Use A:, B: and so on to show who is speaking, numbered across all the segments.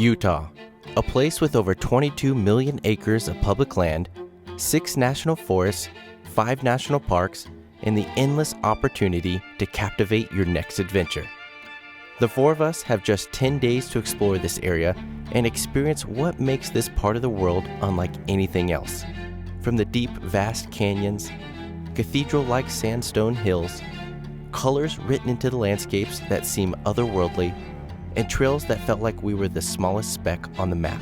A: Utah, a place with over 22 million acres of public land, 6 national forests, 5 national parks, and the endless opportunity to captivate your next adventure. The 4 of us have just 10 days to explore this area and experience what makes this part of the world unlike anything else. From the deep, vast canyons, cathedral-like sandstone hills, colors written into the landscapes that seem otherworldly, and trails that felt like we were the smallest speck on the map.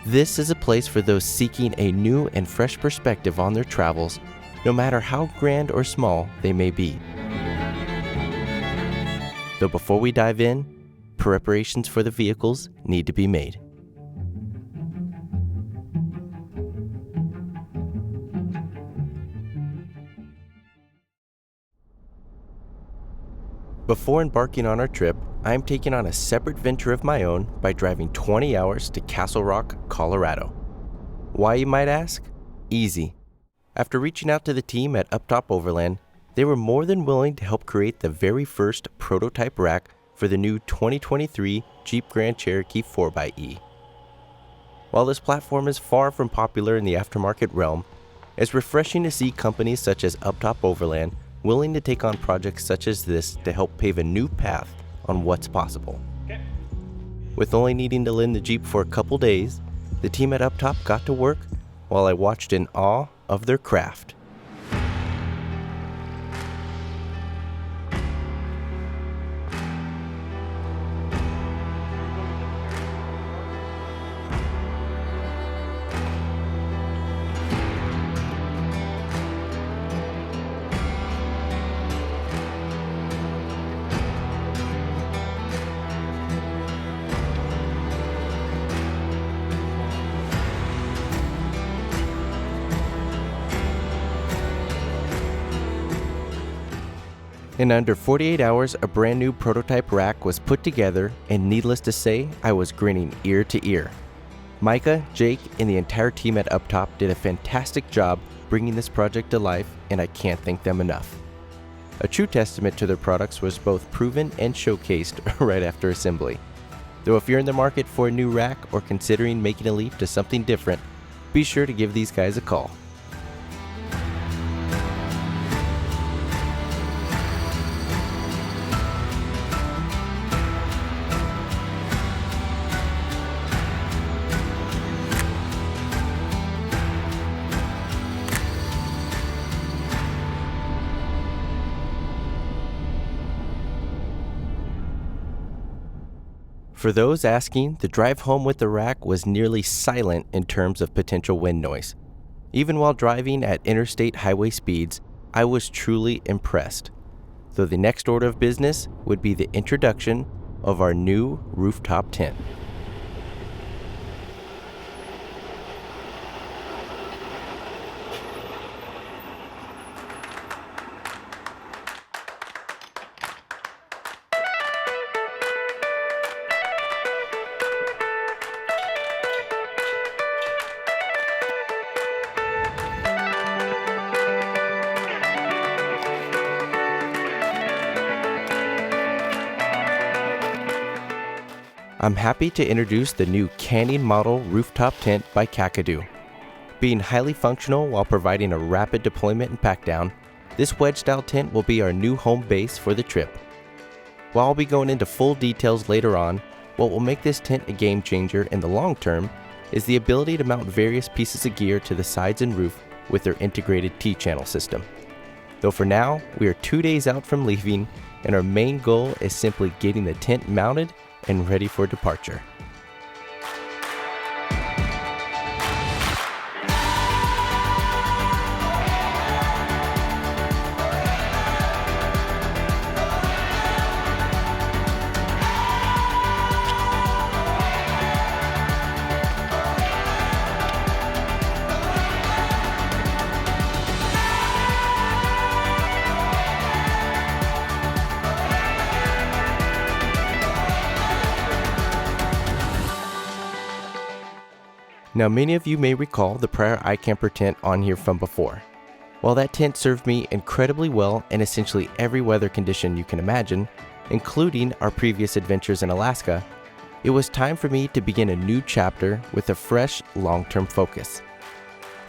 A: This is a place for those seeking a new and fresh perspective on their travels, no matter how grand or small they may be. Though before we dive in, preparations for the vehicles need to be made. Before embarking on our trip, I am taking on a separate venture of my own by driving 20 hours to Castle Rock, Colorado. Why, you might ask? Easy. After reaching out to the team at Rooftop Overland, they were more than willing to help create the very first prototype rack for the new 2023 Jeep Grand Cherokee 4xe. While this platform is far from popular in the aftermarket realm, it's refreshing to see companies such as Rooftop Overland willing to take on projects such as this to help pave a new path on what's possible. Okay. With only needing to lend the Jeep for a couple days, the team at Rooftop got to work while I watched in awe of their craft. In under 48 hours, a brand new prototype rack was put together, and needless to say, I was grinning ear to ear. Micah, Jake, and the entire team at Rooftop did a fantastic job bringing this project to life, and I can't thank them enough. A true testament to their products was both proven and showcased right after assembly. Though if you're in the market for a new rack or considering making a leap to something different, be sure to give these guys a call. For those asking, the drive home with the rack was nearly silent in terms of potential wind noise. Even while driving at interstate highway speeds, I was truly impressed. Though the next order of business would be the introduction of our new rooftop tent. I'm happy to introduce the new Canyon Model Rooftop Tent by Kakadu. Being highly functional while providing a rapid deployment and pack down, this wedge-style tent will be our new home base for the trip. While I'll be going into full details later on, what will make this tent a game changer in the long term is the ability to mount various pieces of gear to the sides and roof with their integrated T-channel system. Though for now, we are 2 days out from leaving, and our main goal is simply getting the tent mounted and ready for departure. Now, many of you may recall the prior iCamper tent on here from before. While that tent served me incredibly well in essentially every weather condition you can imagine, including our previous adventures in Alaska, it was time for me to begin a new chapter with a fresh, long-term focus.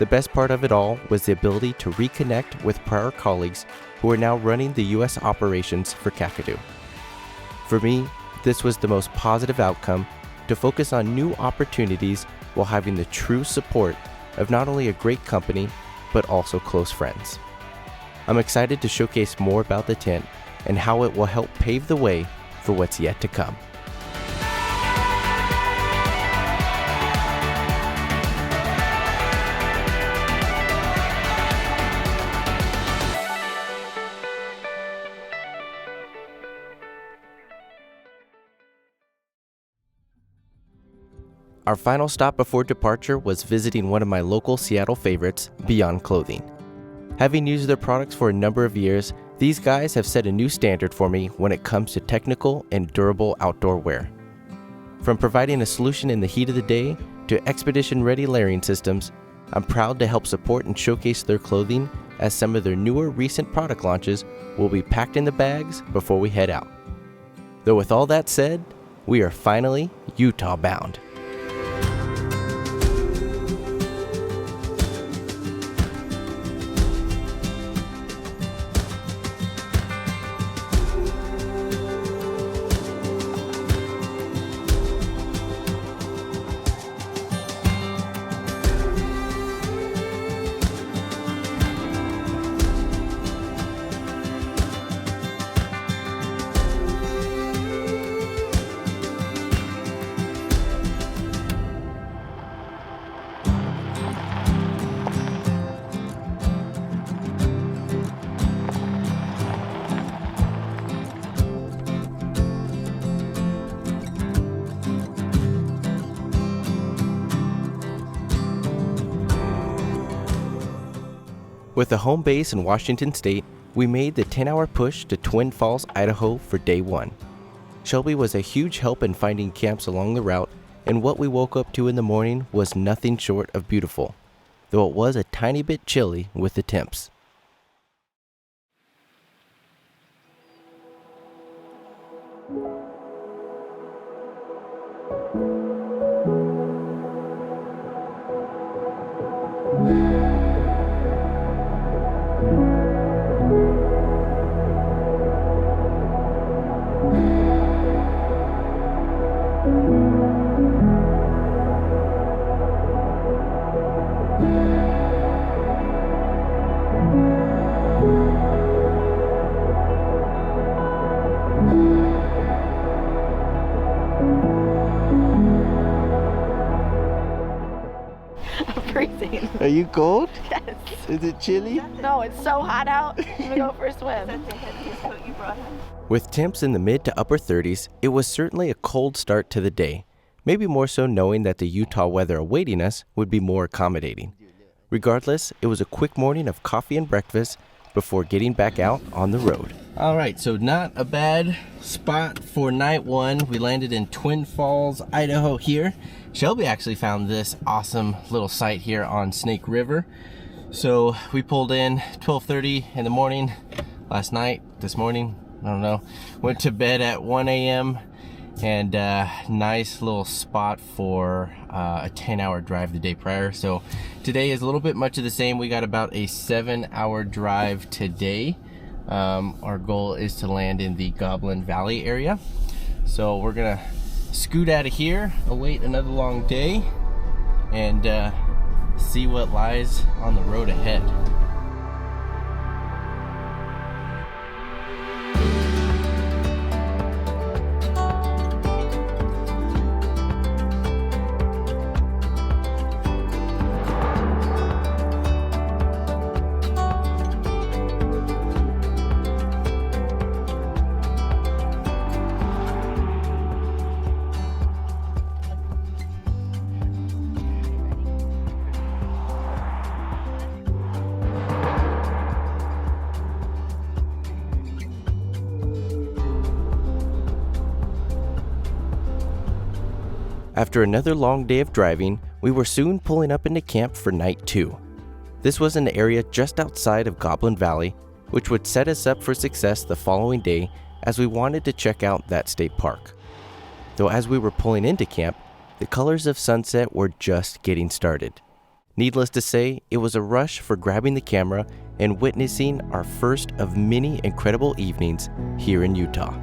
A: The best part of it all was the ability to reconnect with prior colleagues who are now running the U.S. operations for Kakadu. For me, this was the most positive outcome, to focus on new opportunities while having the true support of not only a great company, but also close friends. I'm excited to showcase more about the tent and how it will help pave the way for what's yet to come. Our final stop before departure was visiting one of my local Seattle favorites, Beyond Clothing. Having used their products for a number of years, these guys have set a new standard for me when it comes to technical and durable outdoor wear. From providing a solution in the heat of the day to expedition-ready layering systems, I'm proud to help support and showcase their clothing, as some of their newer recent product launches will be packed in the bags before we head out. Though with all that said, we are finally Utah bound. With a home base in Washington State, we made the 10-hour push to Twin Falls, Idaho for day one. Shelby was a huge help in finding camps along the route, and what we woke up to in the morning was nothing short of beautiful, though it was a tiny bit chilly with the temps.
B: Freezing.
A: Are you cold?
B: Yes.
A: Is it chilly?
B: No, it's so hot out. I'm gonna go for a swim.
A: With temps in the mid to upper 30s, it was certainly a cold start to the day, maybe more so knowing that the Utah weather awaiting us would be more accommodating. Regardless, it was a quick morning of coffee and breakfast before getting back out on the road. All right, so not a bad spot for night one. We landed in Twin Falls, Idaho here. Shelby actually found this awesome little site here on Snake River. So we pulled in 12:30 in the morning last night, this morning, I don't know. Went to bed at 1 a.m. and nice little spot for a 10-hour drive the day prior. So today is a little bit much of the same. We got about a 7-hour drive today. Our goal is to land in the Goblin Valley area. So we're gonna scoot out of here, await another long day, and see what lies on the road ahead. After another long day of driving, We were soon pulling up into camp for night 2. This was an area just outside of Goblin Valley, which would set us up for success the following day as we wanted to check out that state park. Though as we were pulling into camp, the colors of sunset were just getting started. Needless to say, it was a rush for grabbing the camera and witnessing our first of many incredible evenings here in Utah.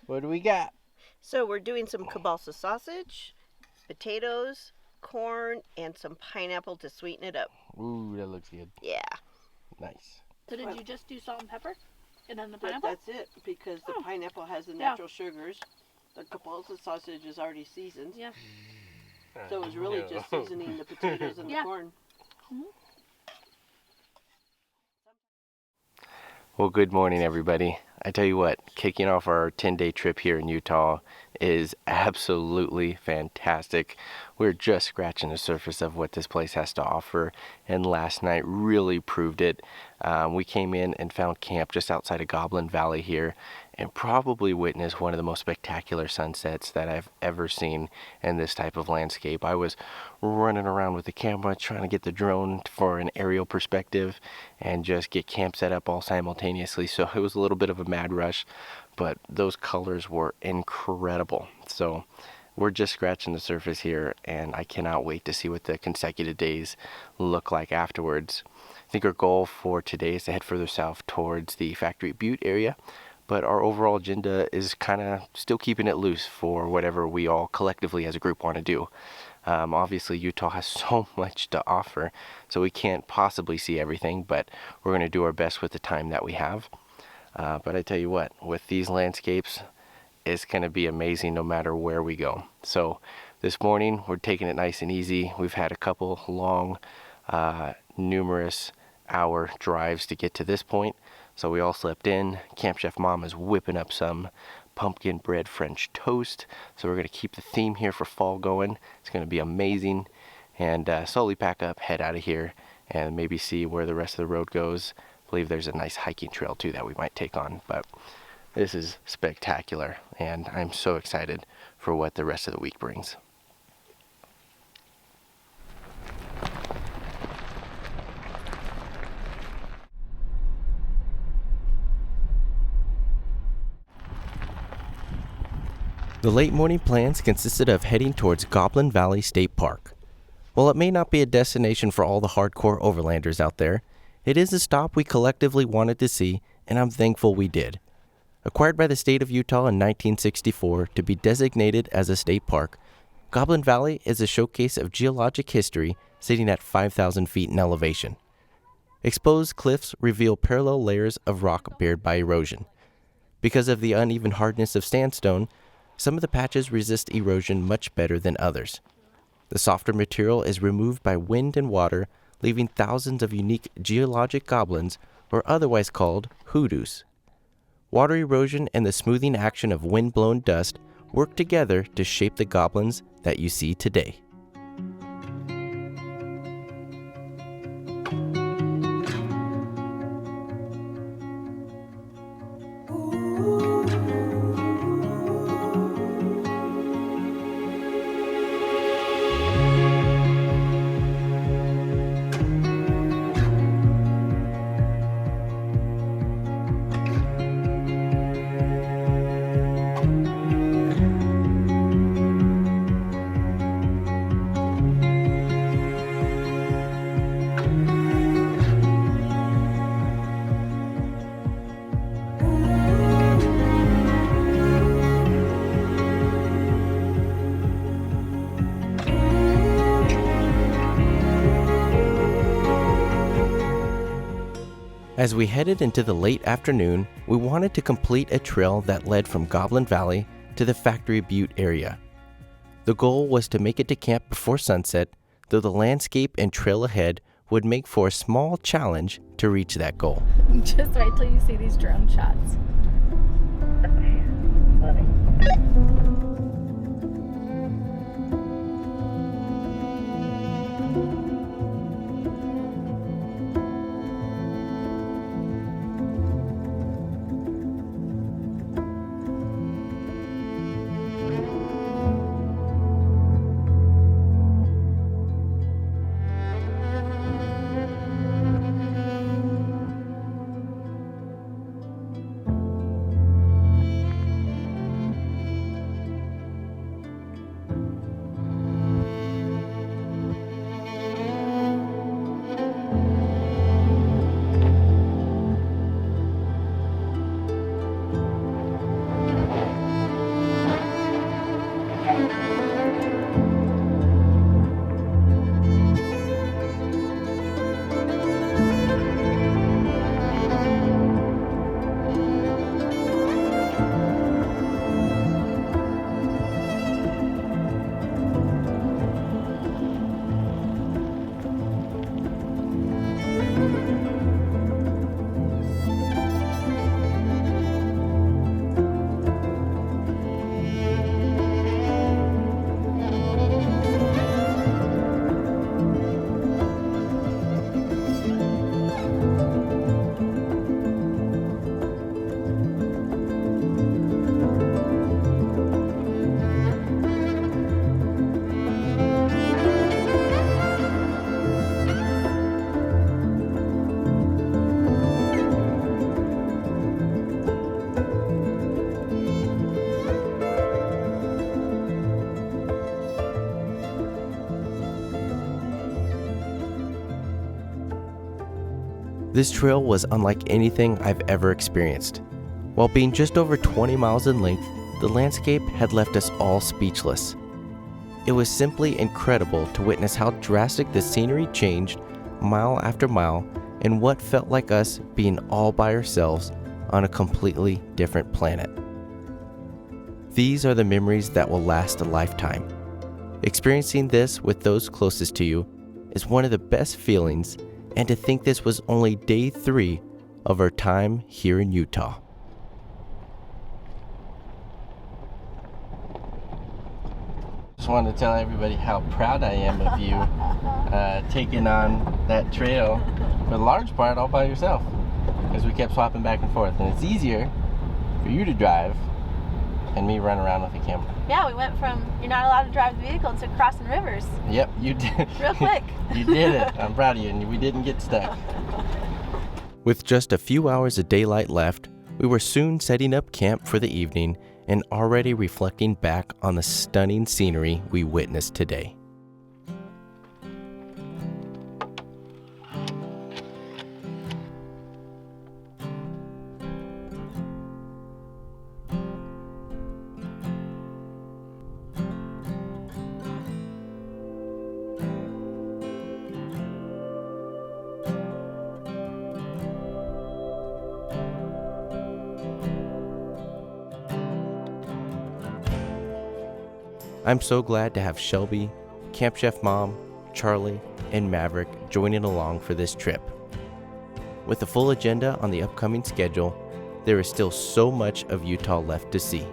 A: What do we got?
C: So we're doing some kielbasa sausage, potatoes, corn, and some pineapple to sweeten it up.
A: Ooh, that looks good.
C: Yeah.
A: Nice.
B: So did you just do salt and pepper? And then the pineapple?
C: That's it, because the pineapple has the natural sugars. The kielbasa sausage is already seasoned.
B: Yeah.
C: So it was really just seasoning the potatoes and the corn.
A: Well, good morning, everybody. I tell you what, kicking off our 10-day trip here in Utah is absolutely fantastic. We're just scratching the surface of what this place has to offer, and last night really proved it. We came in and found camp just outside of Goblin Valley here, and probably witnessed one of the most spectacular sunsets that I've ever seen in this type of landscape. I was running around with the camera trying to get the drone for an aerial perspective and just get camp set up all simultaneously, so it was a little bit of a mad rush, but those colors were incredible. So we're just scratching the surface here, and I cannot wait to see what the consecutive days look like afterwards. I think our goal for today is to head further south towards the Factory Butte area, but our overall agenda is kind of still keeping it loose for whatever we all collectively as a group want to do. Obviously, Utah has so much to offer, so we can't possibly see everything, but we're going to do our best with the time that we have. But I tell you what, with these landscapes, it's going to be amazing no matter where we go. So this morning, we're taking it nice and easy. We've had a couple long, numerous hour drives to get to this point. So we all slept in. Camp Chef Mom is whipping up some pumpkin bread French toast. So we're going to keep the theme here for fall going. It's going to be amazing. And slowly pack up, head out of here, and maybe see where the rest of the road goes. I believe there's a nice hiking trail too that we might take on. But this is spectacular, and I'm so excited for what the rest of the week brings. The late morning plans consisted of heading towards Goblin Valley State Park. While it may not be a destination for all the hardcore overlanders out there, it is a stop we collectively wanted to see, and I'm thankful we did. Acquired by the state of Utah in 1964 to be designated as a state park, Goblin Valley is a showcase of geologic history sitting at 5,000 feet in elevation. Exposed cliffs reveal parallel layers of rock bared by erosion. Because of the uneven hardness of sandstone, some of the patches resist erosion much better than others. The softer material is removed by wind and water, leaving thousands of unique geologic goblins, or otherwise called hoodoos. Water erosion and the smoothing action of wind-blown dust work together to shape the goblins that you see today. As we headed into the late afternoon, we wanted to complete a trail that led from Goblin Valley to the Factory Butte area. The goal was to make it to camp before sunset, though the landscape and trail ahead would make for a small challenge to reach that goal.
B: Just wait till you see these drone shots.
A: This trail was unlike anything I've ever experienced. While being just over 20 miles in length, the landscape had left us all speechless. It was simply incredible to witness how drastic the scenery changed mile after mile in what felt like us being all by ourselves on a completely different planet. These are the memories that will last a lifetime. Experiencing this with those closest to you is one of the best feelings, and to think this was only day 3 of our time here in Utah. Just wanted to tell everybody how proud I am of you taking on that trail for the large part all by yourself, as we kept swapping back and forth, and it's easier for you to drive and me run around with the camera.
B: Yeah, we went from you're not allowed to drive the vehicle to crossing rivers.
A: Yep, you did.
B: Real quick.
A: You did it. I'm proud of you, and we didn't get stuck. With just a few hours of daylight left, we were soon setting up camp for the evening and already reflecting back on the stunning scenery we witnessed today. I'm so glad to have Shelby, Camp Chef Mom, Charlie, and Maverick joining along for this trip. With the full agenda on the upcoming schedule, there is still so much of Utah left to see.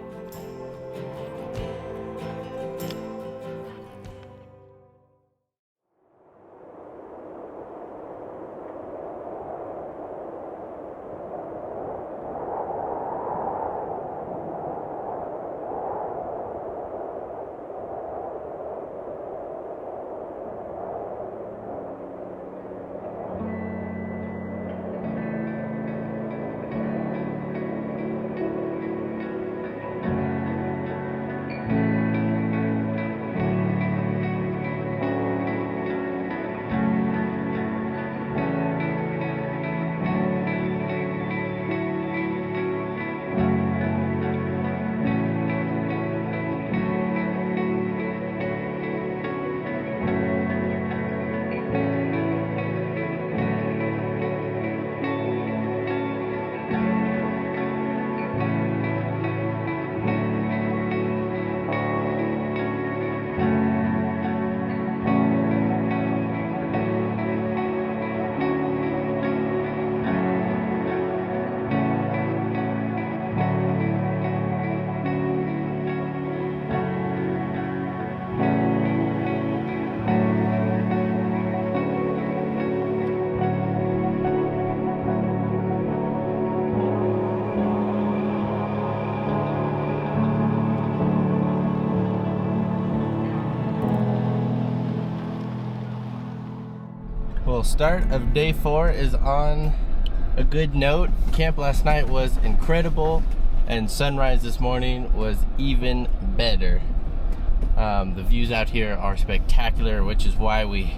A: Well, start of day 4 is on a good note. Camp last night was incredible, and sunrise this morning was even better. The views out here are spectacular, which is why we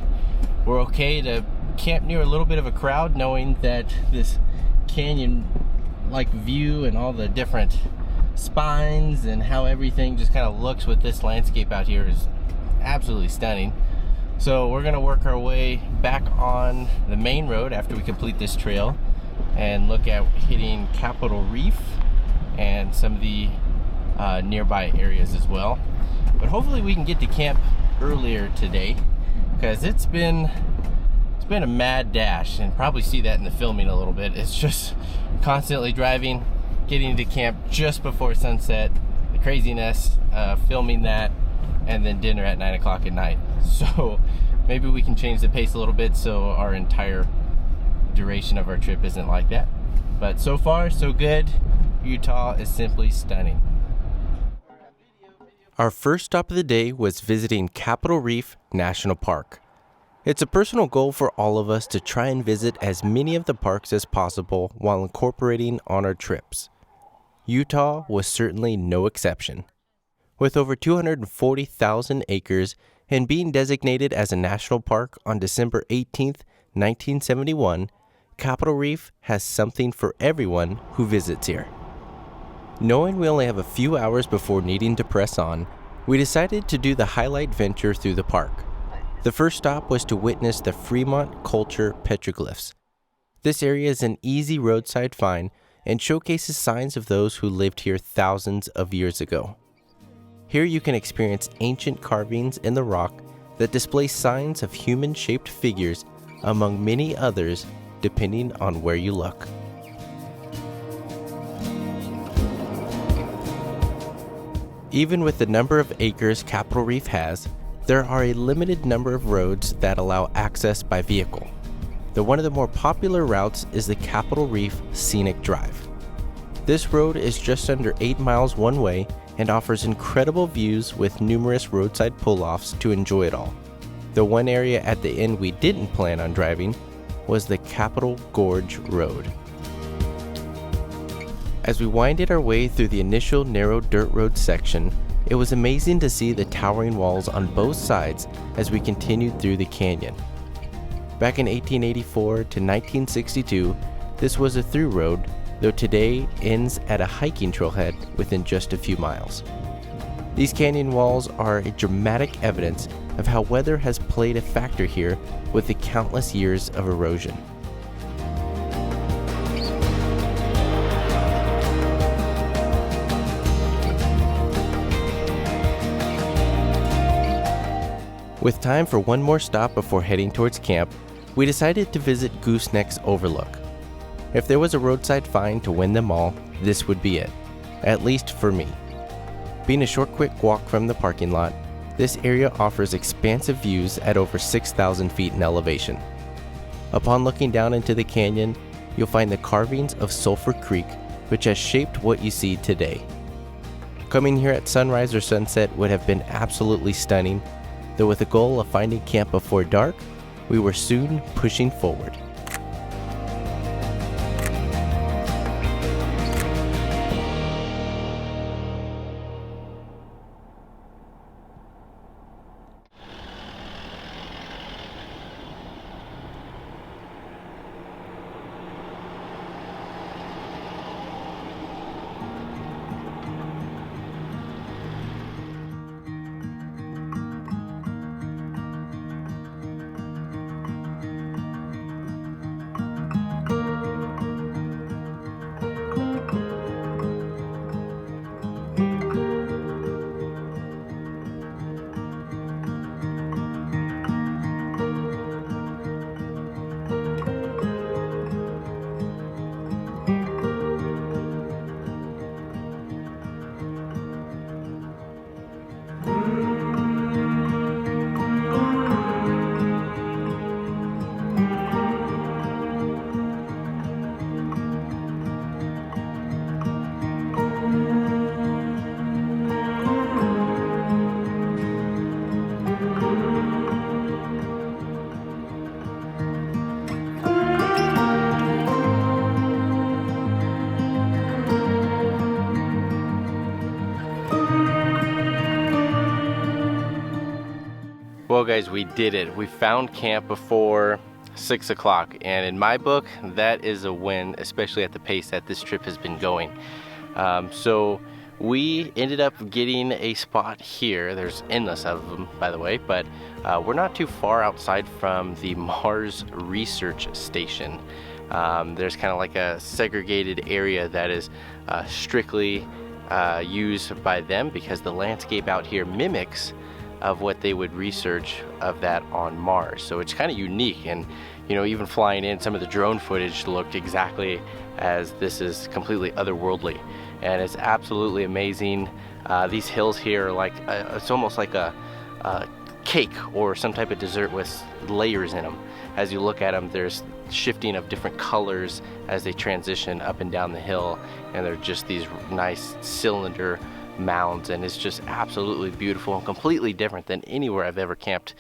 A: were okay to camp near a little bit of a crowd, knowing that this canyon-like view and all the different spines and how everything just kind of looks with this landscape out here is absolutely stunning. So we're gonna work our way back on the main road after we complete this trail and look at hitting Capitol Reef and some of the nearby areas as well. But hopefully we can get to camp earlier today, because it's been a mad dash, and probably see that in the filming a little bit. It's just constantly driving, getting to camp just before sunset, the craziness, filming that, and then dinner at 9 o'clock at night. So maybe we can change the pace a little bit so our entire duration of our trip isn't like that. But so far, so good. Utah is simply stunning.
D: Our first stop of the day was visiting Capitol Reef National Park. It's a personal goal for all of us to try and visit as many of the parks as possible while incorporating on our trips. Utah was certainly no exception. With over 240,000 acres and being designated as a national park on December 18, 1971, Capitol Reef has something for everyone who visits here. Knowing we only have a few hours before needing to press on, we decided to do the highlight venture through the park. The first stop was to witness the Fremont Culture petroglyphs. This area is an easy roadside find and showcases signs of those who lived here thousands of years ago. Here you can experience ancient carvings in the rock that display signs of human-shaped figures, among many others, depending on where you look. Even with the number of acres Capitol Reef has, there are a limited number of roads that allow access by vehicle. One of the more popular routes is the Capitol Reef Scenic Drive. This road is just under 8 miles one way and offers incredible views with numerous roadside pull-offs to enjoy it all. The one area at the end we didn't plan on driving was the Capitol Gorge Road. As we winded our way through the initial narrow dirt road section, it was amazing to see the towering walls on both sides as we continued through the canyon. Back in 1884 to 1962, this was a through road, though today ends at a hiking trailhead within just a few miles. These canyon walls are a dramatic evidence of how weather has played a factor here with the countless years of erosion. With time for one more stop before heading towards camp, we decided to visit Gooseneck's Overlook. If there was a roadside find to win them all, this would be it, at least for me. Being a short quick walk from the parking lot, this area offers expansive views at over 6,000 feet in elevation. Upon looking down into the canyon, you'll find the carvings of Sulphur Creek, which has shaped what you see today. Coming here at sunrise or sunset would have been absolutely stunning, though with the goal of finding camp before dark, we were soon pushing forward.
A: Well guys, we did it. We found camp before 6 o'clock, and in my book that is a win, especially at the pace that this trip has been going. So we ended up getting a spot here. There's endless of them, by the way, but we're not too far outside from the Mars Research Station. There's kind of like a segregated area that is strictly used by them because the landscape out here mimics of what they would research of that on Mars. So it's kind of unique, and you know, even flying in, some of the drone footage looked exactly as this is completely otherworldly, and it's absolutely amazing. These hills here are like it's almost like a cake or some type of dessert with layers in them. As you look at them, there's shifting of different colors as they transition up and down the hill, and they're just these nice cylinder mounds, and it's just absolutely beautiful and completely different than anywhere I've ever camped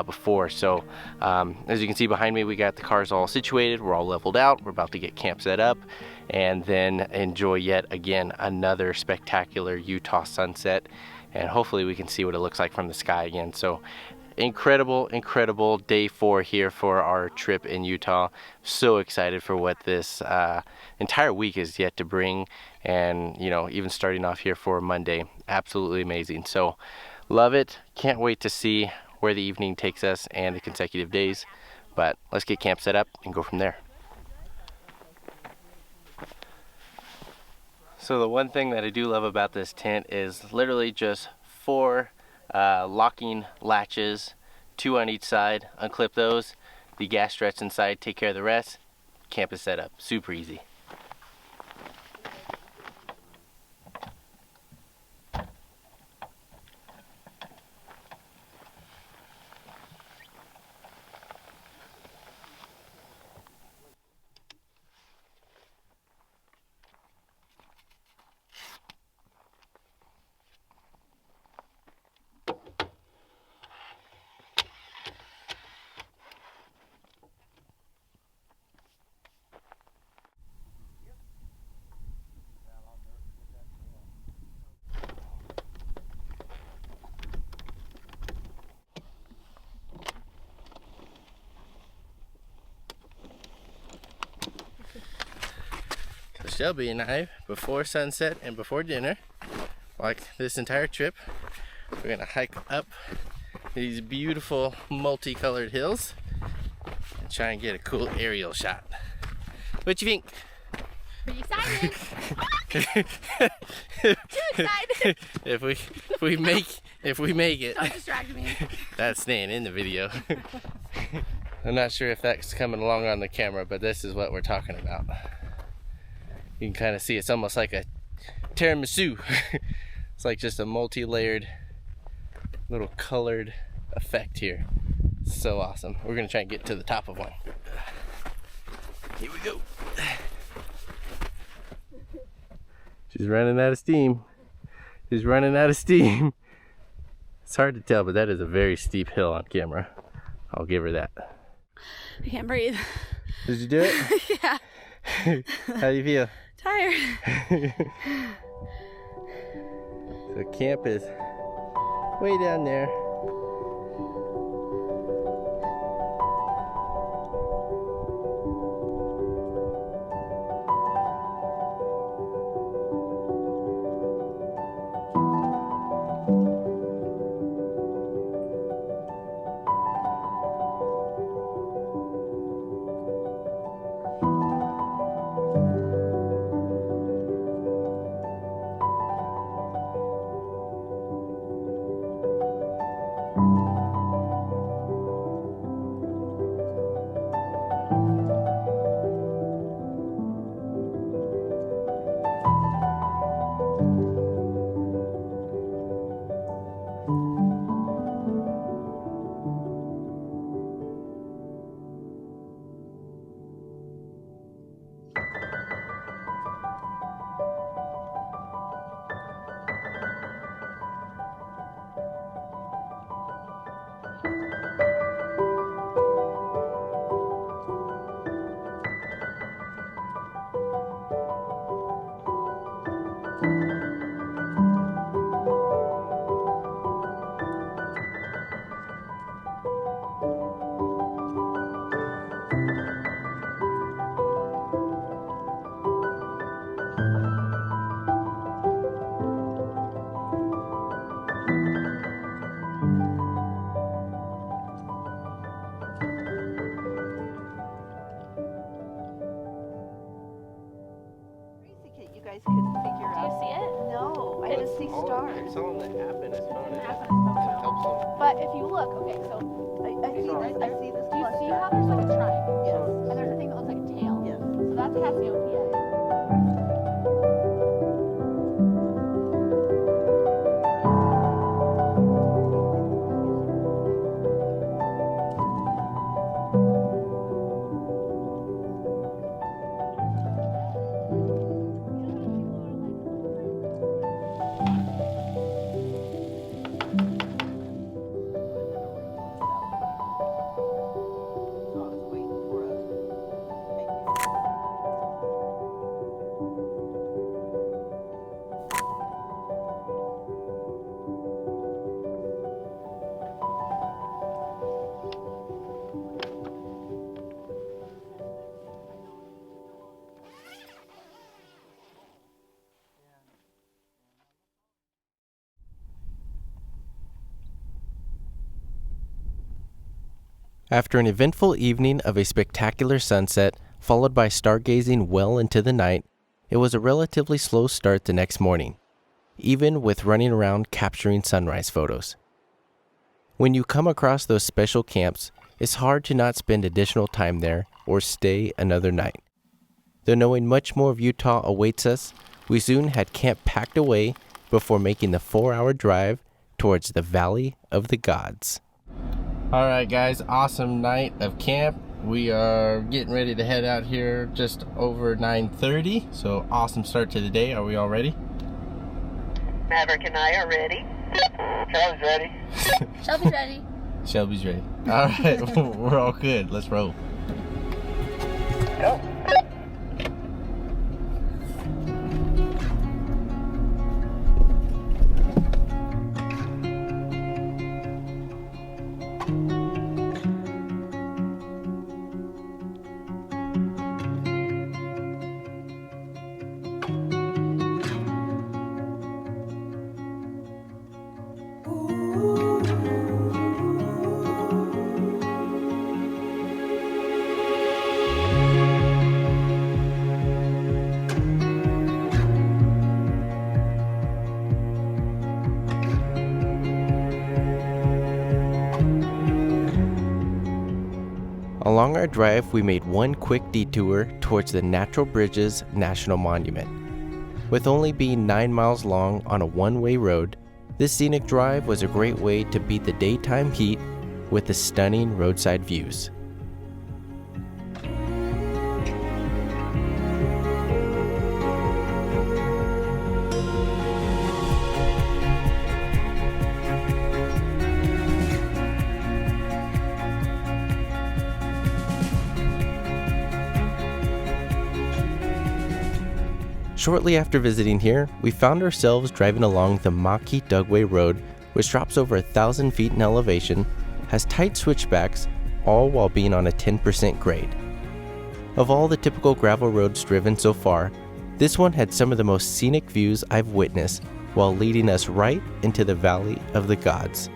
A: before. So as you can see behind me, we got the cars all situated, we're all leveled out, we're about to get camp set up and then enjoy yet again another spectacular Utah sunset, and hopefully we can see what it looks like from the sky again. So incredible day 4 here for our trip in Utah. So excited for what this entire week is yet to bring, and you know, even starting off here for Monday, absolutely amazing. So love it, can't wait to see where the evening takes us and the consecutive days, but let's get camp set up and go from there. So the one thing that I do love about this tent is literally just 4 locking latches, 2 on each side. Unclip those, the gas struts inside take care of the rest. Camp is set up, super easy. Shelby and I, before sunset and before dinner, like this entire trip, we're gonna hike up these beautiful multicolored hills and try and get a cool aerial shot. What you think?
B: Pretty excited. Too excited.
A: If we make it,
B: Don't distract me.
A: that's staying in the video. I'm not sure if that's coming along on the camera, but this is what we're talking about. You can kind of see it's almost like a tiramisu. It's like just a multi-layered little colored effect here. So awesome. We're gonna try and get to the top of one. Here we go. She's running out of steam. She's running out of steam. It's hard to tell, but that is a very steep hill on camera. I'll give her that.
B: I can't breathe.
A: Did you do it?
B: Yeah.
A: How do you feel?
B: Tired.
A: So camp is way down there. on the app and his phone. It helps him.
B: But if you look, okay, so
C: I see this. I see this.
B: do you see
C: cluster.
B: how there's like a triangle?
C: Yes.
B: And there's a thing that looks like a tail.
C: Yes.
B: So that's Cassiopeia.
D: After an eventful evening of a spectacular sunset, followed by stargazing well into the night, it was a relatively slow start the next morning, even with running around capturing sunrise photos. When you come across those special camps, it's hard to not spend additional time there or stay another night. Though knowing much more of Utah awaits us, we soon had camp packed away before making the 4-hour drive towards the Valley of the Gods. All right, guys, awesome night of camp. We are getting ready to head out here just over 9:30. So awesome start to the day. Are we all ready?
C: Maverick and I are ready.
A: Shelby's ready.
B: Shelby's ready.
D: Shelby's ready. All right, we're all good. Let's roll.
A: Go.
D: Along our drive, we made one quick detour towards the Natural Bridges National Monument. With only being 9 miles long on a one-way road, this scenic drive was a great way to beat the daytime heat with the stunning roadside views. Shortly after visiting here, we found ourselves driving along the Maki-Dugway Road, which drops over 1,000 feet in elevation, has tight switchbacks, all while being on a 10% grade. Of all the typical gravel roads driven so far, this one had some of the most scenic views I've witnessed while leading us right into the Valley of the Gods.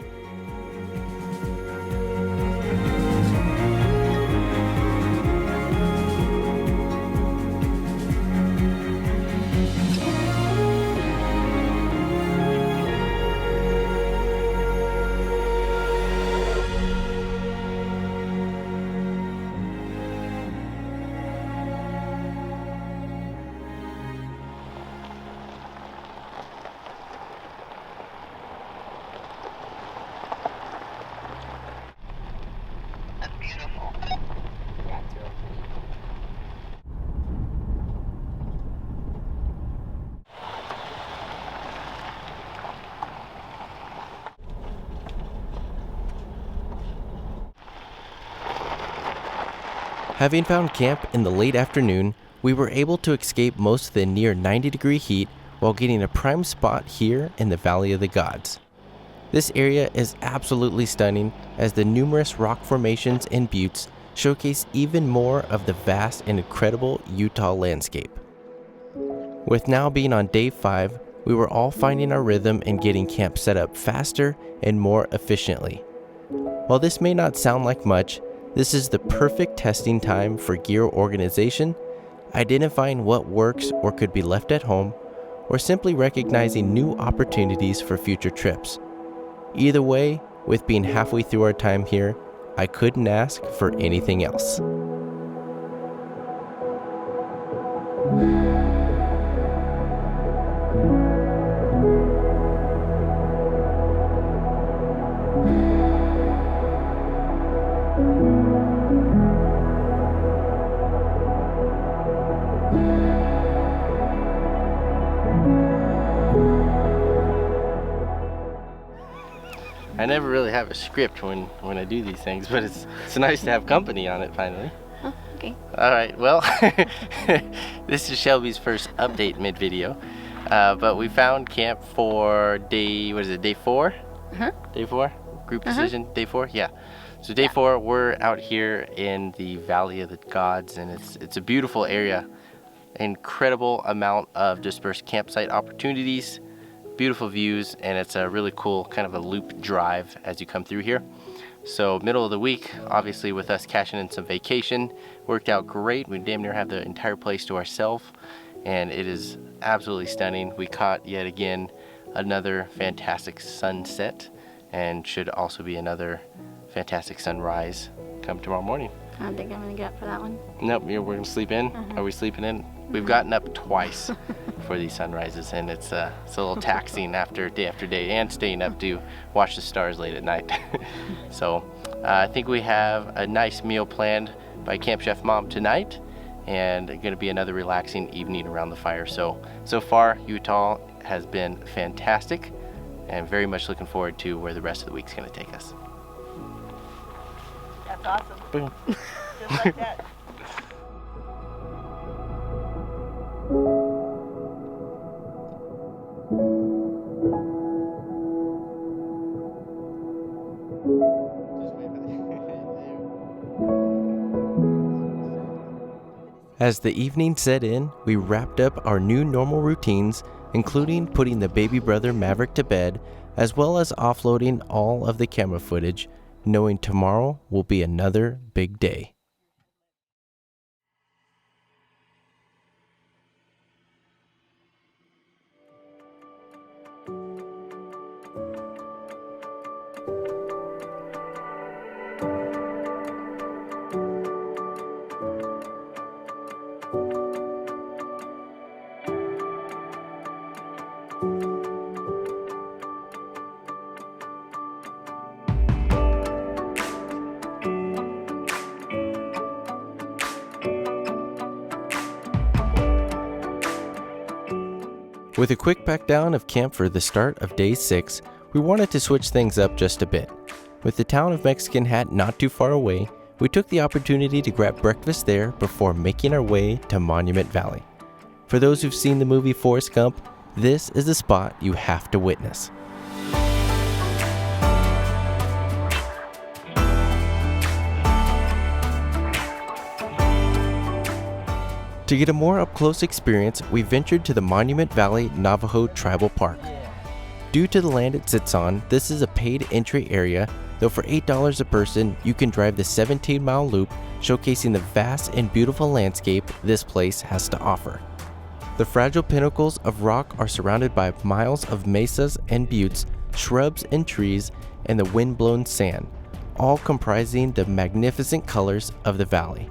D: Having found camp in the late afternoon, we were able to escape most of the near 90-degree heat while getting a prime spot here in the Valley of the Gods. This area is absolutely stunning as the numerous rock formations and buttes showcase even more of the vast and incredible Utah landscape. With now being on day 5, we were all finding our rhythm and getting camp set up faster and more efficiently. While this may not sound like much, this is the perfect testing time for gear organization, identifying what works or could be left at home, or simply recognizing new opportunities for future trips. Either way, with being halfway through our time here, I couldn't ask for anything else.
A: I never really have a script when I do these things, but it's nice to have company on it finally.
B: Oh, okay.
A: All right, well, this is Shelby's first update mid-video, but we found camp for day 4? Day 4? Group decision, day 4? Yeah. So day 4, we're out here in the Valley of the Gods, and it's a beautiful area. Incredible amount of dispersed campsite opportunities, beautiful views, and it's a really cool kind of a loop drive as you come through here. So middle of the week, obviously with us cashing in some vacation, worked out great. We damn near have the entire place to ourselves, and it is absolutely stunning. We caught yet again another fantastic sunset, and should also be another fantastic sunrise come tomorrow morning.
B: I don't think I'm gonna get up for that one.
A: Nope, we're gonna sleep in. Are we sleeping in? We've gotten up twice for these sunrises, and it's a little taxing day after day, and staying up to watch the stars late at night. So I think we have a nice meal planned by Camp Chef Mom tonight, and going to be another relaxing evening around the fire. So far Utah has been fantastic, and very much looking forward to where the rest of the week's going to take us.
C: That's awesome.
A: Boom.
C: Just like that.
D: As the evening set in, we wrapped up our new normal routines, including putting the baby brother Maverick to bed, as well as offloading all of the camera footage, knowing tomorrow will be another big day. With a quick pack down of camp for the start of day 6, we wanted to switch things up just a bit. With the town of Mexican Hat not too far away, we took the opportunity to grab breakfast there before making our way to Monument Valley. For those who've seen the movie Forrest Gump, this is the spot you have to witness. To get a more up-close experience, we ventured to the Monument Valley Navajo Tribal Park. Due to the land it sits on, this is a paid entry area, though for $8 a person, you can drive the 17-mile loop, showcasing the vast and beautiful landscape this place has to offer. The fragile pinnacles of rock are surrounded by miles of mesas and buttes, shrubs and trees, and the wind-blown sand, all comprising the magnificent colors of the valley.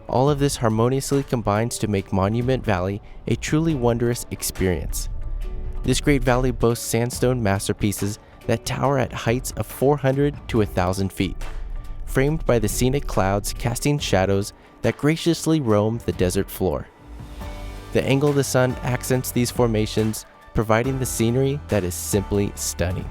D: All of this harmoniously combines to make Monument Valley a truly wondrous experience. This great valley boasts sandstone masterpieces that tower at heights of 400 to 1,000 feet, framed by the scenic clouds casting shadows that graciously roam the desert floor. The angle of the sun accents these formations, providing the scenery that is simply stunning.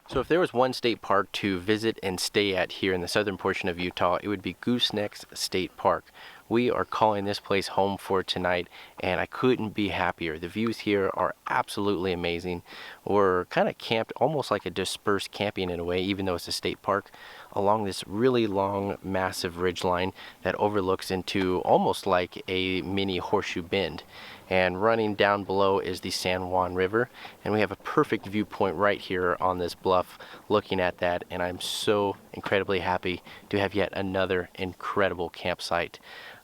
A: So if there was one state park to visit and stay at here in the southern portion of Utah, it would be Goosenecks State Park. We are calling this place home for tonight, and I couldn't be happier. The views here are absolutely amazing. We're kind of camped almost like a dispersed camping in a way, even though it's a state park, along this really long, massive ridgeline that overlooks into almost like a mini horseshoe bend. And running down below is the San Juan River, and we have a perfect viewpoint right here on this bluff looking at that, and I'm so incredibly happy to have yet another incredible campsite.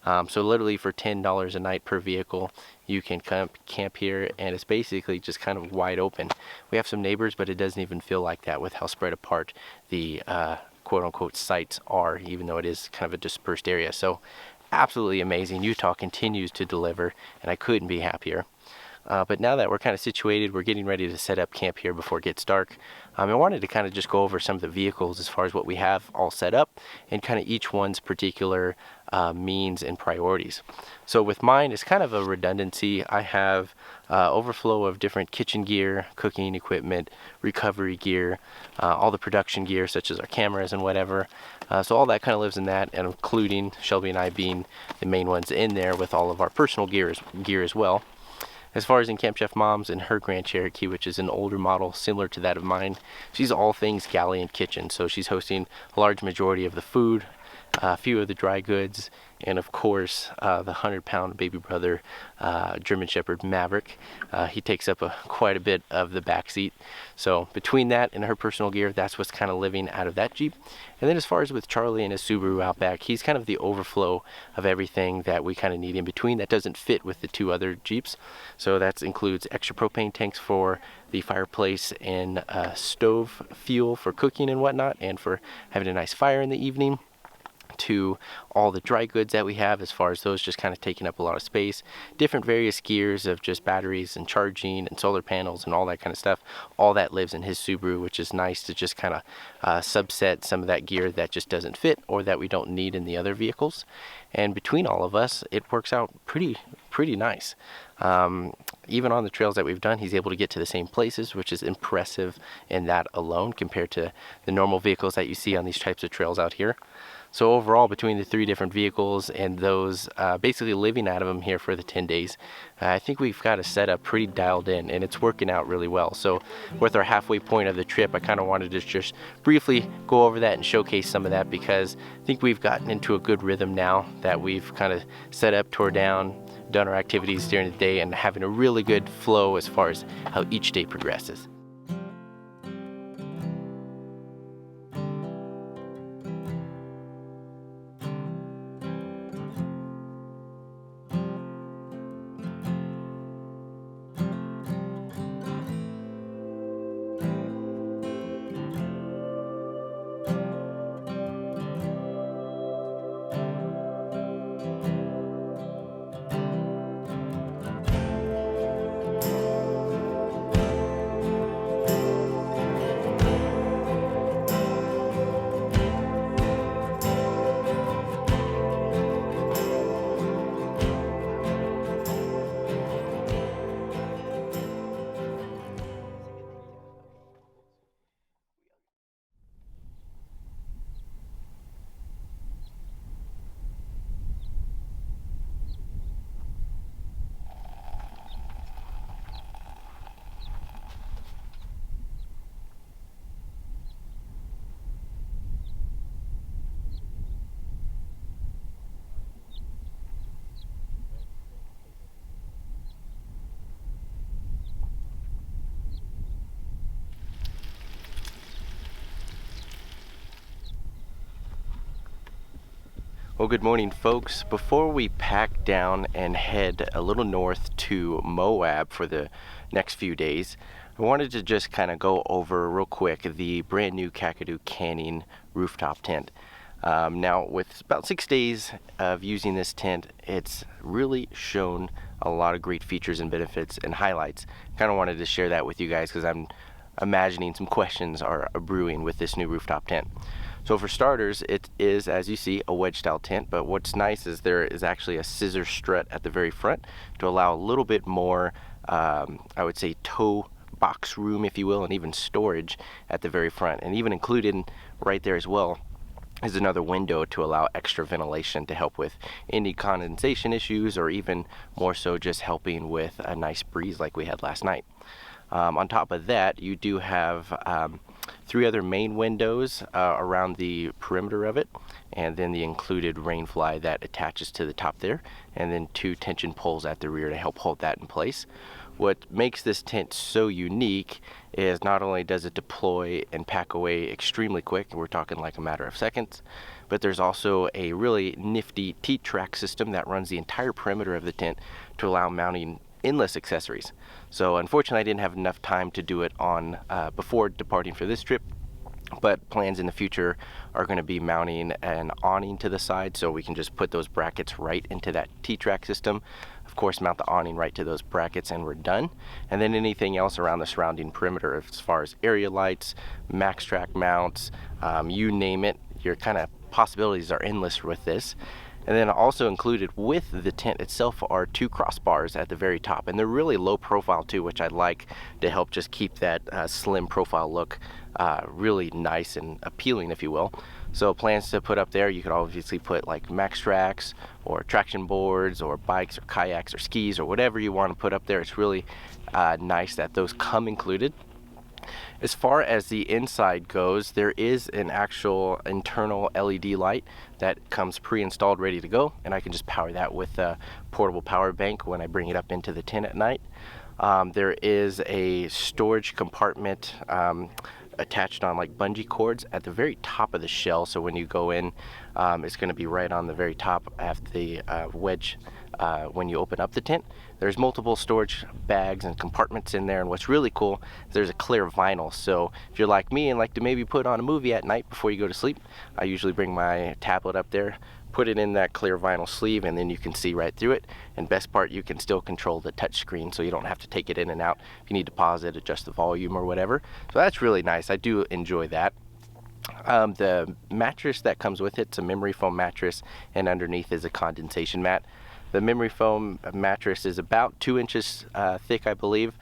A: So literally for $10 a night per vehicle, you can camp here, and it's basically just kind of wide open. We have some neighbors, but it doesn't even feel like that with how spread apart the quote-unquote sites are, even though it is kind of a dispersed area. So absolutely amazing. Utah continues to deliver, and I couldn't be happier. But now that we're kind of situated, we're getting ready to set up camp here before it gets dark. I wanted to kind of just go over some of the vehicles as far as what we have all set up and kind of each one's particular means and priorities. So with mine, it's kind of a redundancy. I have overflow of different kitchen gear, cooking equipment, recovery gear, all the production gear such as our cameras and whatever. So all that kind of lives in that, and including Shelby and I being the main ones in there with all of our personal gear as well. As far as in Camp Chef Mom's and her Grand Cherokee, which is an older model similar to that of mine, she's all things galley and kitchen. So she's hosting a large majority of the food, a few of the dry goods, and of course the 100-pound baby brother German Shepherd Maverick. He takes up quite a bit of the back seat. So between that and her personal gear, that's what's kind of living out of that Jeep. And then as far as with Charlie and his Subaru Outback, he's kind of the overflow of everything that we kind of need in between that doesn't fit with the two other Jeeps. So that includes extra propane tanks for the fireplace and stove fuel for cooking and whatnot, and for having a nice fire in the evening, to all the dry goods that we have, as far as those just kind of taking up a lot of space, different various gears of just batteries and charging and solar panels and all that kind of stuff. All that lives in his Subaru, which is nice to just kind of subset some of that gear that just doesn't fit or that we don't need in the other vehicles. And between all of us, it works out pretty nice. Even on the trails that we've done, he's able to get to the same places, which is impressive in that alone compared to the normal vehicles that you see on these types of trails out here. So overall, between the 3 different vehicles and those basically living out of them here for the 10 days, I think we've got a setup pretty dialed in, and it's working out really well. So with our halfway point of the trip, I kind of wanted to just briefly go over that and showcase some of that, because I think we've gotten into a good rhythm now that we've kind of set up, tore down, done our activities during the day, and having a really good flow as far as how each day progresses. Well, good morning, folks. Before we pack down and head a little north to Moab for the next few days, I wanted to just kind of go over real quick the brand new Kakadu Canning rooftop tent. Now, with about 6 days of using this tent, it's really shown a lot of great features and benefits and highlights. Kind of wanted to share that with you guys because I'm imagining some questions are brewing with this new rooftop tent. So for starters, it is, as you see, a wedge style tent, but what's nice is there is actually a scissor strut at the very front to allow a little bit more, I would say, toe box room, if you will, and even storage at the very front. And even included right there as well is another window to allow extra ventilation to help with any condensation issues, or even more so just helping with a nice breeze like we had last night. On top of that, you do have 3 other main windows around the perimeter of it, and then the included rain fly that attaches to the top there, and then 2 tension poles at the rear to help hold that in place. What makes this tent so unique is not only does it deploy and pack away extremely quick, we're talking like a matter of seconds, but there's also a really nifty T-track system that runs the entire perimeter of the tent to allow mounting endless accessories. So unfortunately I didn't have enough time to do it on before departing for this trip, but plans in the future are going to be mounting an awning to the side so we can just put those brackets right into that T-track system. Of course, mount the awning right to those brackets and we're done. And then anything else around the surrounding perimeter as far as area lights, max track mounts, you name it, your kind of possibilities are endless with this. And then also included with the tent itself are 2 crossbars at the very top, and they're really low profile too, which I like to help just keep that slim profile look really nice and appealing, if you will. So plans to put up there, you could obviously put like max tracks or traction boards or bikes or kayaks or skis or whatever you want to put up there. It's really nice that those come included. As far as the inside goes, there is an actual internal LED light that comes pre-installed ready to go, and I can just power that with a portable power bank when I bring it up into the tent at night. There is a storage compartment attached on like bungee cords at the very top of the shell, so when you go in, it's going to be right on the very top at the wedge when you open up the tent. There's multiple storage bags and compartments in there, and what's really cool is there's a clear vinyl, so if you're like me and like to maybe put on a movie at night before you go to sleep, I usually bring my tablet up there, put it in that clear vinyl sleeve, and then you can see right through it. And best part, you can still control the touch screen, so you don't have to take it in and out if you need to pause it, adjust the volume or whatever. So that's really nice. I do enjoy that. The mattress that comes with it's a memory foam mattress, and underneath is a condensation mat. The memory foam mattress is about 2 inches thick, I believe.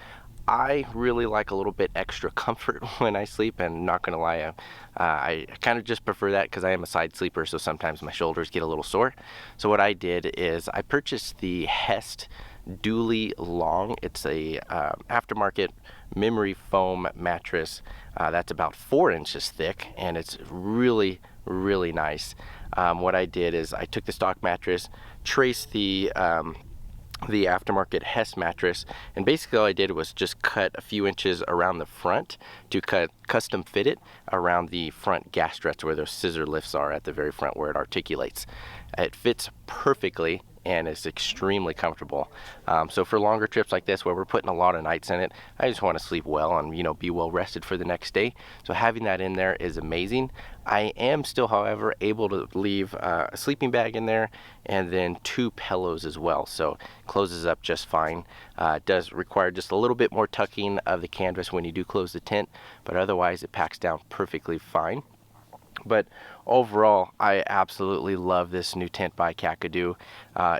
A: I really like a little bit extra comfort when I sleep, and not gonna lie, I kind of just prefer that because I am a side sleeper, so sometimes my shoulders get a little sore. So what I did is I purchased the Hest Dually Long. It's a aftermarket memory foam mattress that's about 4 inches thick, and it's really nice. What I did is I took the stock mattress, traced the aftermarket Hest mattress, and basically all I did was just cut a few inches around the front to custom fit it around the front gas struts where those scissor lifts are at the very front where it articulates. It fits perfectly and it's extremely comfortable. So for longer trips like this where we're putting a lot of nights in it, I just want to sleep well and be well rested for the next day. So having that in there is amazing. I am still, however, able to leave a sleeping bag in there and then 2 pillows as well, so it closes up just fine. It does require just a little bit more tucking of the canvas when you do close the tent, but otherwise it packs down perfectly fine. But overall, I absolutely love this new tent by Kakadu.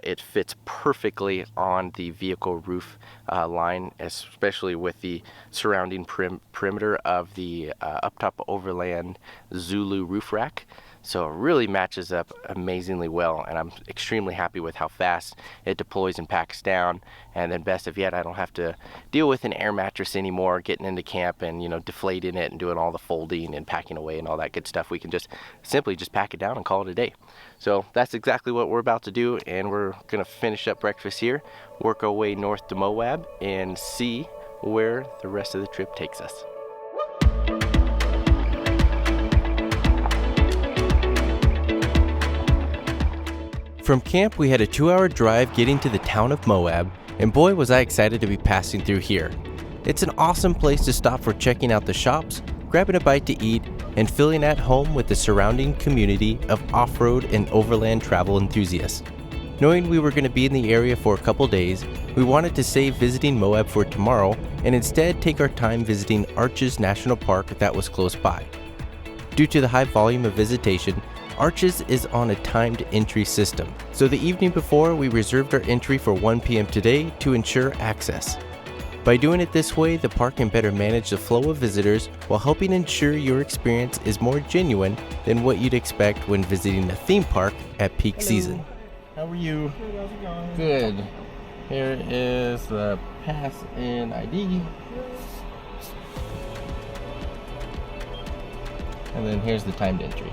A: It fits perfectly on the vehicle roof line, especially with the surrounding perimeter of the up-top overland Zulu roof rack. So it really matches up amazingly well, and I'm extremely happy with how fast it deploys and packs down. And then best of yet, I don't have to deal with an air mattress anymore, getting into camp and deflating it and doing all the folding and packing away and all that good stuff. We can just simply pack it down and call it a day. So that's exactly what we're about to do, and we're gonna finish up breakfast here, work our way north to Moab, and see where the rest of the trip takes us. From camp, we had a 2-hour drive getting to the town of Moab, and boy was I excited to be passing through here. It's an awesome place to stop for checking out the shops, grabbing a bite to eat, and feeling at home with the surrounding community of off-road and overland travel enthusiasts. Knowing we were going to be in the area for a couple days, we wanted to save visiting Moab for tomorrow and instead take our time visiting Arches National Park that was close by. Due to the high volume of visitation, Arches is on a timed entry system, so the evening before we reserved our entry for 1 p.m. today to ensure access. By doing it this way, the park can better manage the flow of visitors while helping ensure your experience is more genuine than what you'd expect when visiting a theme park at peak season. How are you?
E: Good, how's it going?
A: Good. Here is the pass-in ID. And then here's the timed entry.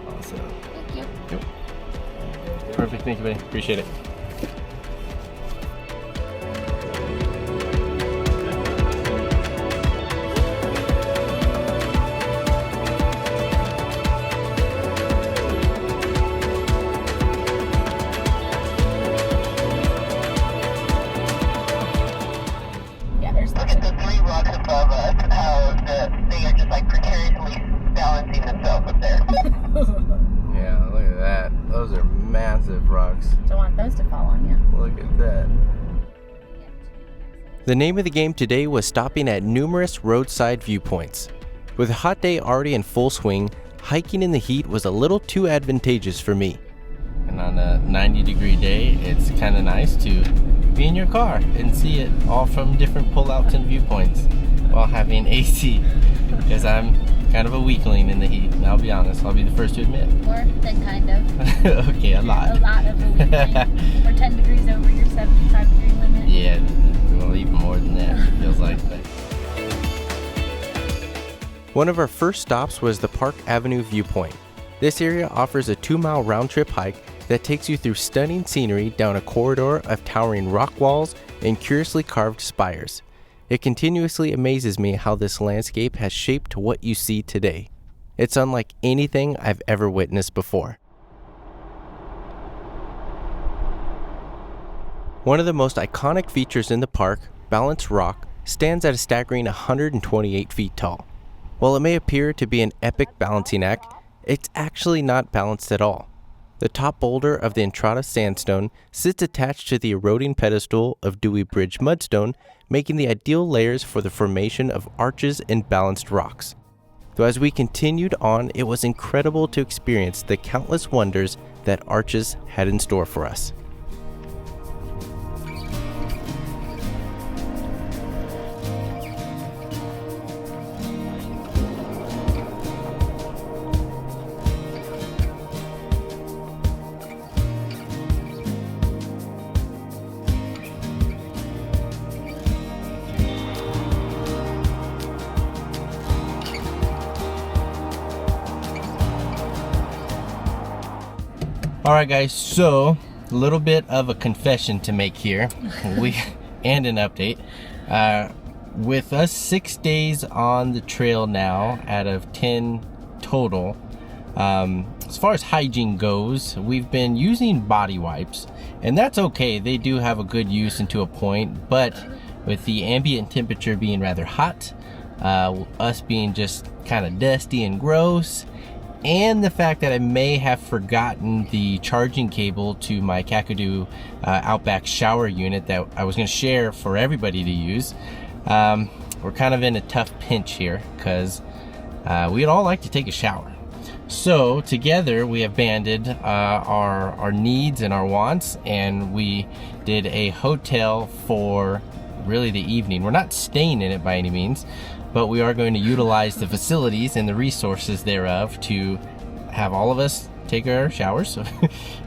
A: Awesome.
B: Thank you.
A: Yep. Perfect. Thank you, buddy. Appreciate it.
B: Yeah, there's
E: Look at the three rocks above us, how they are just like precariously balancing themselves up there.
A: Yeah, look at that. Those are massive rocks.
B: Don't want those to fall on you.
A: Look at that. The name of the game today was stopping at numerous roadside viewpoints. With a hot day already in full swing, hiking in the heat was a little too advantageous for me. And on a 90-degree day, it's kind of nice to be in your car and see it all from different pullouts and viewpoints while having AC. Because I'm kind of a weakling in the heat, and I'll be honest, I'll be the first to admit.
B: More than kind of.
A: Okay, a lot.
B: A lot of a weekend. We're 10 degrees over your 75-degree limit.
A: Yeah, well, even more than that, it feels like. But. One of our first stops was the Park Avenue viewpoint. This area offers a 2-mile round-trip hike that takes you through stunning scenery down a corridor of towering rock walls and curiously carved spires. It continuously amazes me how this landscape has shaped what you see today. It's unlike anything I've ever witnessed before. One of the most iconic features in the park, Balanced Rock, stands at a staggering 128 feet tall. While it may appear to be an epic balancing act, it's actually not balanced at all. The top boulder of the Entrada sandstone sits attached to the eroding pedestal of Dewey Bridge mudstone, making the ideal layers for the formation of arches and balanced rocks. Though as we continued on, it was incredible to experience the countless wonders that arches had in store for us. Alright guys, so a little bit of a confession to make here and an update. With us 6 days on the trail now out of 10 total, as far as hygiene goes, we've been using body wipes, and that's okay. They do have a good use and to a point, but with the ambient temperature being rather hot, us being just kind of dusty and gross, and the fact that I may have forgotten the charging cable to my Kakadu Outback shower unit that I was going to share for everybody to use, we're kind of in a tough pinch here because we'd all like to take a shower. So together we have banded our needs and our wants, and we did a hotel for really the evening. We're not staying in it by any means, but we are going to utilize the facilities and the resources thereof to have all of us take our showers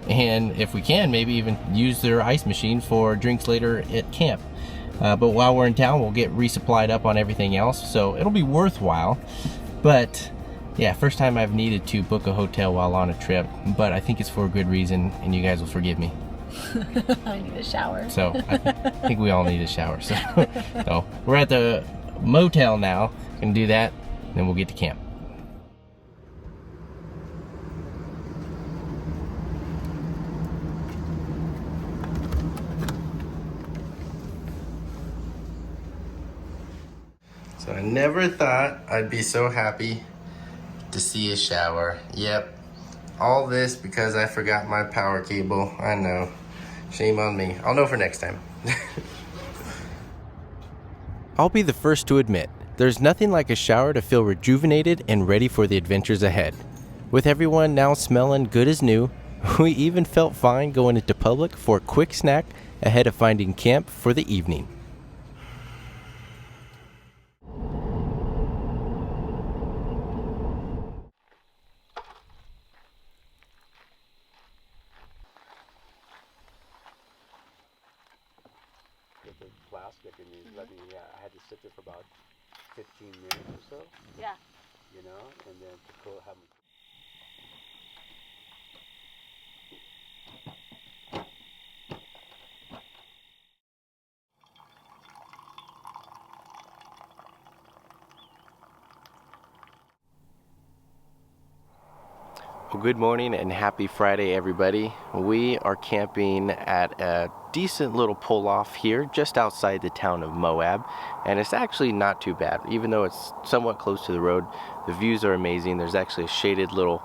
A: and if we can, maybe even use their ice machine for drinks later at camp. But while we're in town, we'll get resupplied up on everything else, so it'll be worthwhile. But yeah, first time I've needed to book a hotel while on a trip, but I think it's for a good reason, and you guys will forgive me.
B: I need a shower.
A: So I think we all need a shower. So we're at the motel now, gonna do that, and then we'll get to camp. So I never thought I'd be so happy to see a shower. Yep, all this because I forgot my power cable. I know, shame on me. I'll know for next time. I'll be the first to admit, there's nothing like a shower to feel rejuvenated and ready for the adventures ahead. With everyone now smelling good as new, we even felt fine going into public for a quick snack ahead of finding camp for the evening.
F: Plastic, and I had to sit there for about 15 minutes or so.
B: Yeah.
A: You know, and then to go have them. Well, good morning and happy Friday, everybody. We are camping at a decent little pull-off here just outside the town of Moab, and it's actually not too bad. Even though it's somewhat close to the road, the views are amazing. There's actually a shaded little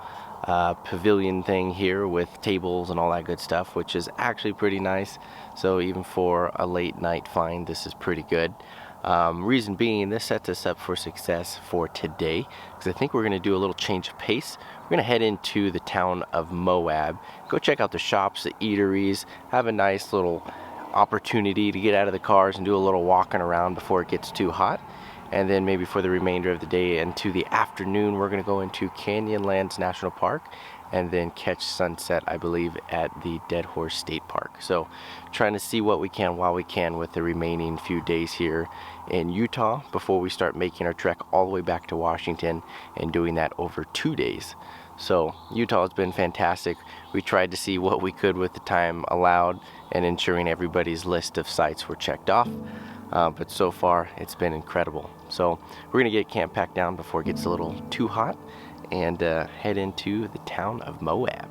A: pavilion thing here with tables and all that good stuff, which is actually pretty nice. So even for a late night find, this is pretty good. Reason being, this sets us up for success for today, because I think we're going to do a little change of pace. We're going to head into the town of Moab, go check out the shops, the eateries, have a nice little opportunity to get out of the cars and do a little walking around before it gets too hot. And then maybe for the remainder of the day into the afternoon, we're going to go into Canyonlands National Park and then catch sunset, I believe, at the Dead Horse State Park. So trying to see what we can while we can with the remaining few days here in Utah before we start making our trek all the way back to Washington and doing that over 2 days. So Utah has been fantastic. We tried to see what we could with the time allowed and ensuring everybody's list of sites were checked off. But so far it's been incredible. So we're gonna get camp packed down before it gets a little too hot and head into the town of Moab.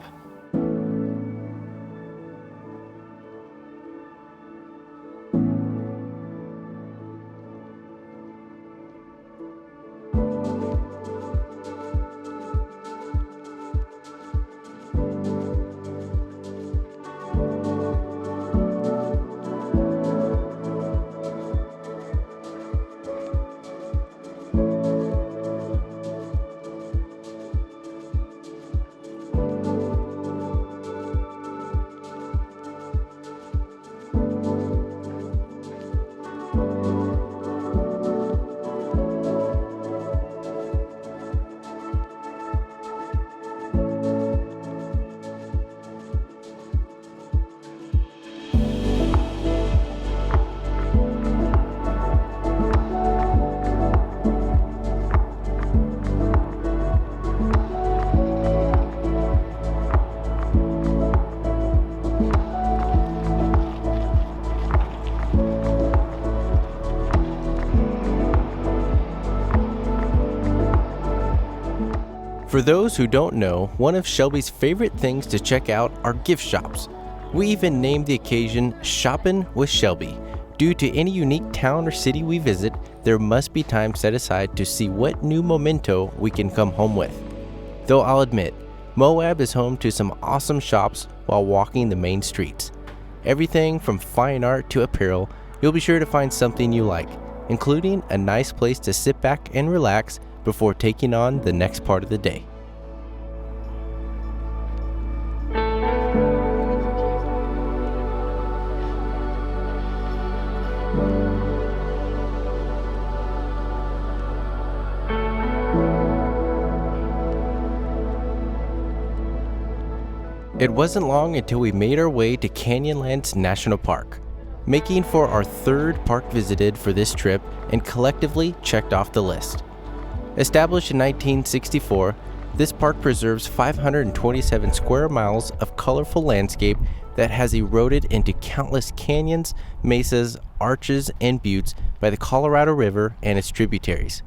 A: For those who don't know, one of Shelby's favorite things to check out are gift shops. We even named the occasion Shoppin' with Shelby. Due to any unique town or city we visit, there must be time set aside to see what new memento we can come home with. Though I'll admit, Moab is home to some awesome shops while walking the main streets. Everything from fine art to apparel, you'll be sure to find something you like, including a nice place to sit back and relax before taking on the next part of the day. It wasn't long until we made our way to Canyonlands National Park, making for our third park visited for this trip and collectively checked off the list. Established in 1964, this park preserves 527 square miles of colorful landscape that has eroded into countless canyons, mesas, arches, and buttes by the Colorado River and its tributaries.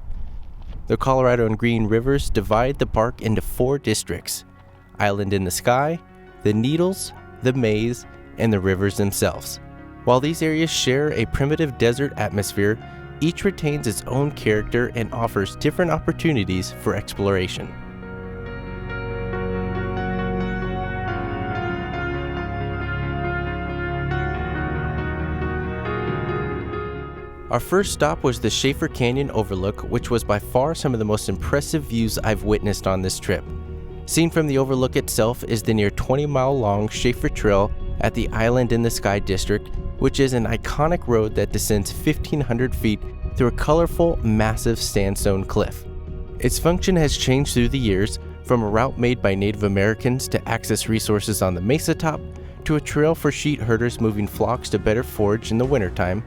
A: The Colorado and Green Rivers divide the park into 4 districts: Island in the Sky, the Needles, the Maze, and the rivers themselves. While these areas share a primitive desert atmosphere, each retains its own character and offers different opportunities for exploration. Our first stop was the Schaefer Canyon Overlook, which was by far some of the most impressive views I've witnessed on this trip. Seen from the overlook itself is the near 20-mile-long Schaefer Trail at the Island in the Sky district, which is an iconic road that descends 1,500 feet through a colorful, massive sandstone cliff. Its function has changed through the years, from a route made by Native Americans to access resources on the mesa top, to a trail for sheep herders moving flocks to better forage in the wintertime,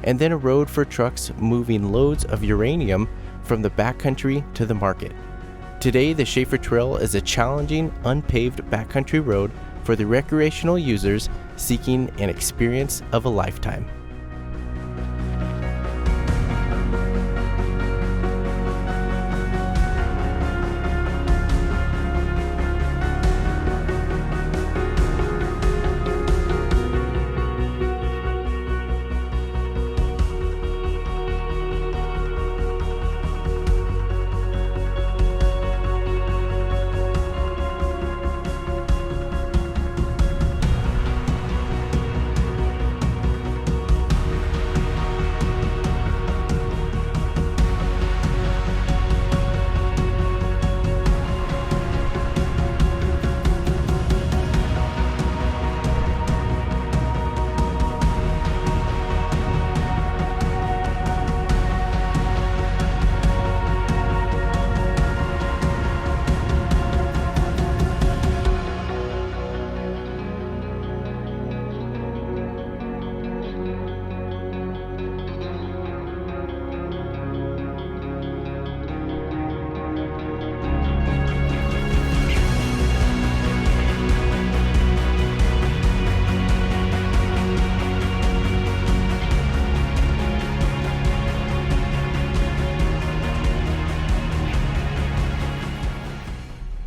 A: and then a road for trucks moving loads of uranium
D: from the backcountry to the market. Today, the Schaefer Trail is a challenging, unpaved backcountry road for the recreational users seeking an experience of a lifetime.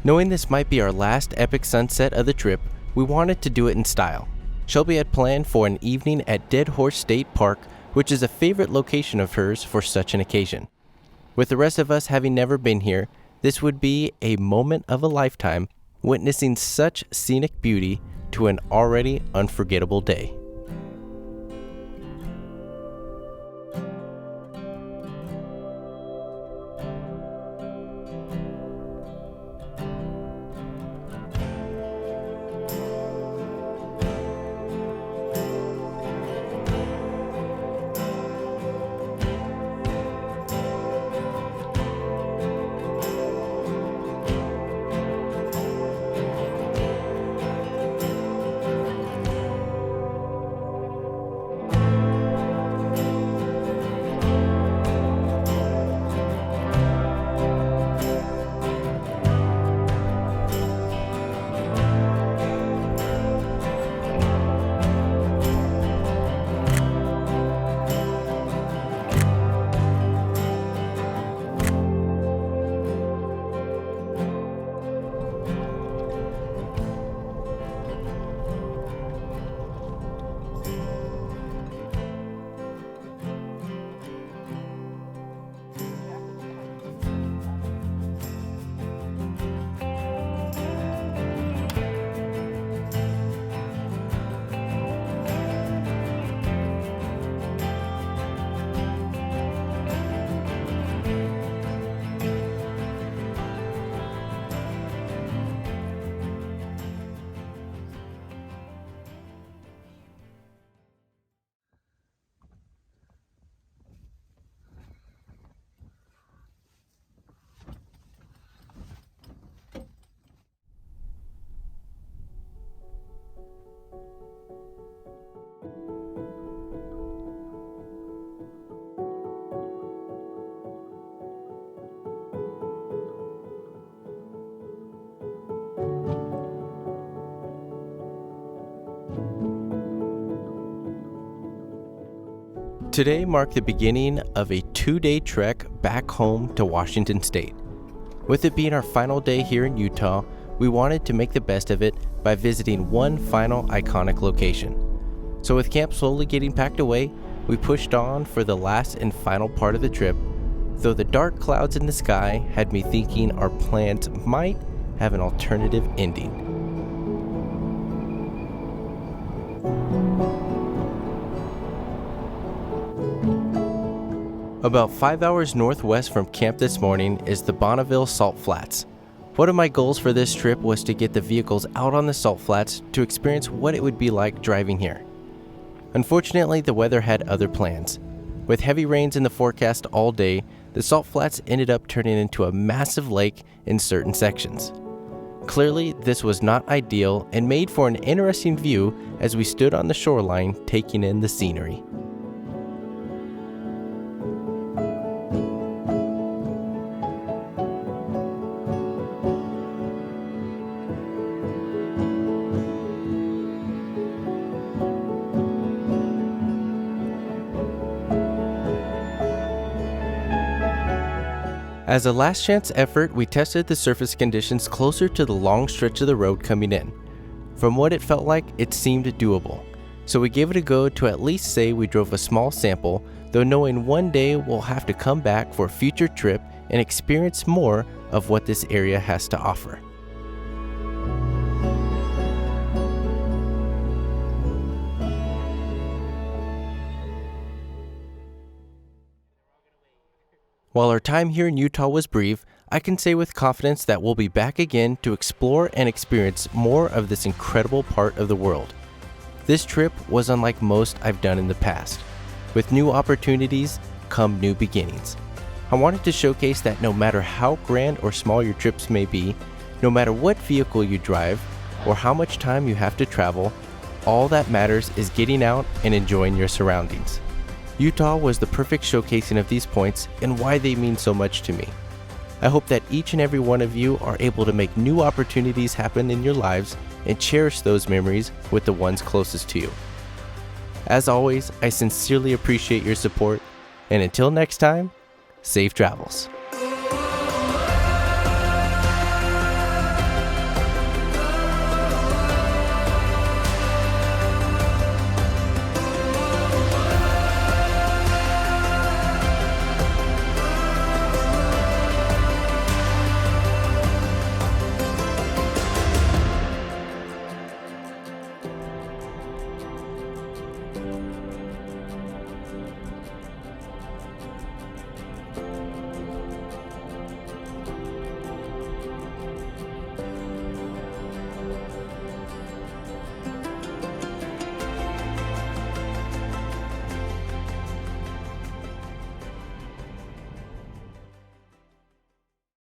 D: Knowing this might be our last epic sunset of the trip, we wanted to do it in style. Shelby had planned for an evening at Dead Horse State Park, which is a favorite location of hers for such an occasion. With the rest of us having never been here, this would be a moment of a lifetime, witnessing such scenic beauty to an already unforgettable day. Today marked the beginning of a 2-day trek back home to Washington State. With it being our final day here in Utah, we wanted to make the best of it by visiting one final iconic location. So with camp slowly getting packed away, we pushed on for the last and final part of the trip, though the dark clouds in the sky had me thinking our plans might have an alternative ending. About 5 hours northwest from camp this morning is the Bonneville Salt Flats. One of my goals for this trip was to get the vehicles out on the salt flats to experience what it would be like driving here. Unfortunately, the weather had other plans. With heavy rains in the forecast all day, the salt flats ended up turning into a massive lake in certain sections. Clearly, this was not ideal and made for an interesting view as we stood on the shoreline taking in the scenery. As a last chance effort, we tested the surface conditions closer to the long stretch of the road coming in. From what it felt like, it seemed doable. So we gave it a go to at least say we drove a small sample, though knowing one day we'll have to come back for a future trip and experience more of what this area has to offer. While our time here in Utah was brief, I can say with confidence that we'll be back again to explore and experience more of this incredible part of the world. This trip was unlike most I've done in the past. With new opportunities come new beginnings. I wanted to showcase that no matter how grand or small your trips may be, no matter what vehicle you drive, or how much time you have to travel, all that matters is getting out and enjoying your surroundings. Utah was the perfect showcasing of these points and why they mean so much to me. I hope that each and every one of you are able to make new opportunities happen in your lives and cherish those memories with the ones closest to you. As always, I sincerely appreciate your support, and until next time, safe travels.